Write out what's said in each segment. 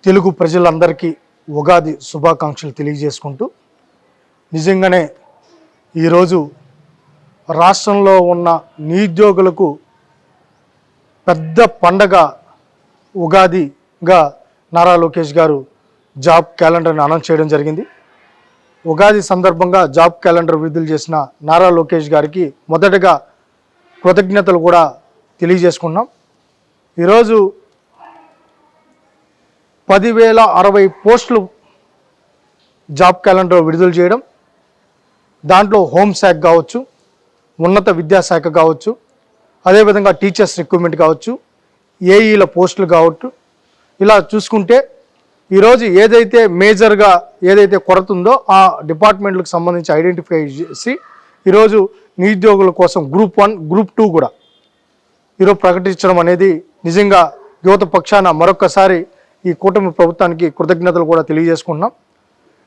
తెలుగు ప్రజలందరికీ ఉగాది శుభాకాంక్షలు తెలియజేసుకుంటూ నిజంగానే ఈరోజు రాష్ట్రంలో ఉన్న నిరుద్యోగులకు పెద్ద పండగ ఉగాదిగా నారా లోకేష్ గారు జాబ్ క్యాలెండర్ని అనౌన్స్ చేయడం జరిగింది. ఉగాది సందర్భంగా జాబ్ క్యాలెండర్ విడుదల చేసిన నారా లోకేష్ గారికి మొదటగా కృతజ్ఞతలు కూడా తెలియజేసుకున్నాం. ఈరోజు 10,060 పోస్టులు జాబ్ క్యాలెండర్ విడుదల చేయడం, దాంట్లో హోంశాఖ కావచ్చు, ఉన్నత విద్యాశాఖ కావచ్చు, అదేవిధంగా టీచర్స్ రిక్రూట్మెంట్ కావచ్చు, ఏఈల పోస్టులు కావచ్చు, ఇలా చూసుకుంటే ఈరోజు ఏదైతే మేజర్గా ఏదైతే కొరత ఉందో ఆ డిపార్ట్మెంట్లకు సంబంధించి ఐడెంటిఫై చేసి ఈరోజు నిరుద్యోగుల కోసం గ్రూప్ 1, గ్రూప్ 2 కూడా ఈరోజు ప్రకటించడం అనేది నిజంగా యువత పక్షాన మరొకసారి ఈ కూటమి ప్రభుత్వానికి కృతజ్ఞతలు కూడా తెలియజేసుకుంటున్నాం.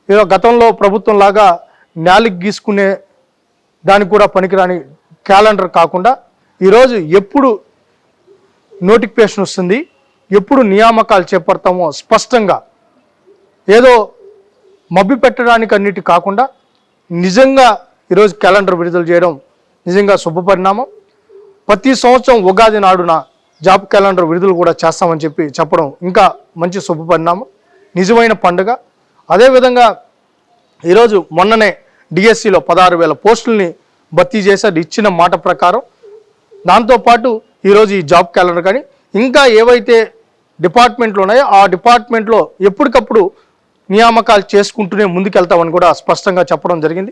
ఏదో గతంలో ప్రభుత్వం లాగా నాలుగు గీసుకునే దానికి కూడా పనికిరాని క్యాలెండర్ కాకుండా ఈరోజు ఎప్పుడు నోటిఫికేషన్ వస్తుంది, ఎప్పుడు నియామకాలు చేపడతామో స్పష్టంగా ఏదో మభ్య పెట్టడానికి అన్నిటి కాకుండా నిజంగా ఈరోజు క్యాలెండర్ విడుదల చేయడం నిజంగా శుభపరిణామం. ప్రతి సంవత్సరం ఉగాది నాడున జాబ్ క్యాలెండర్ విడుదల కూడా చేస్తామని చెప్పడం ఇంకా మంచి శుభపరిణామం, నిజమైన పండుగ. అదేవిధంగా ఈరోజు మొన్ననే డిఎస్సిలో 16,000 పోస్టుల్ని భర్తీ చేశారు ఇచ్చిన మాట ప్రకారం. దాంతోపాటు ఈరోజు ఈ జాబ్ క్యాలెండర్ కానీ ఇంకా ఏవైతే డిపార్ట్మెంట్లు ఉన్నాయో ఆ డిపార్ట్మెంట్లో ఎప్పటికప్పుడు నియామకాలు చేసుకుంటూనే ముందుకెళ్తామని కూడా స్పష్టంగా చెప్పడం జరిగింది.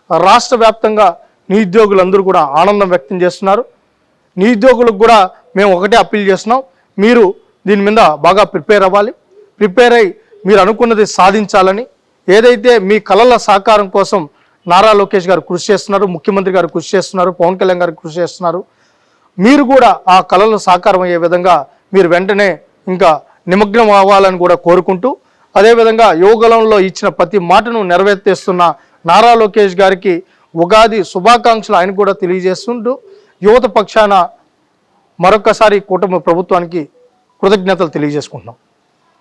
రాష్ట్ర వ్యాప్తంగా నిరుద్యోగులందరూ కూడా ఆనందం వ్యక్తం చేస్తున్నారు. నిరుద్యోగులకు కూడా మేము ఒకటే అప్పీల్ చేస్తున్నాం, మీరు దీని మీద బాగా ప్రిపేర్ అవ్వాలి, ప్రిపేర్ అయ్యి మీరు అనుకున్నది సాధించాలని. ఏదైతే మీ కళల సాకారం కోసం నారా లోకేష్ గారు కృషి చేస్తున్నారు, ముఖ్యమంత్రి గారు కృషి చేస్తున్నారు, పవన్ కళ్యాణ్ గారు కృషి చేస్తున్నారు, మీరు కూడా ఆ కళలు సాకారం అయ్యే విధంగా మీరు వెంటనే ఇంకా నిమగ్నం అవ్వాలని కూడా కోరుకుంటూ, అదేవిధంగా యువగలంలో ఇచ్చిన ప్రతి మాటను నెరవేర్చేస్తున్న నారా లోకేష్ గారికి ఉగాది శుభాకాంక్షలు ఆయన కూడా తెలియజేస్తుంటూ యువత పక్షాన మరొకసారి కూటమి ప్రభుత్వానికి కృతజ్ఞతలు తెలియజేసుకుంటున్నాం.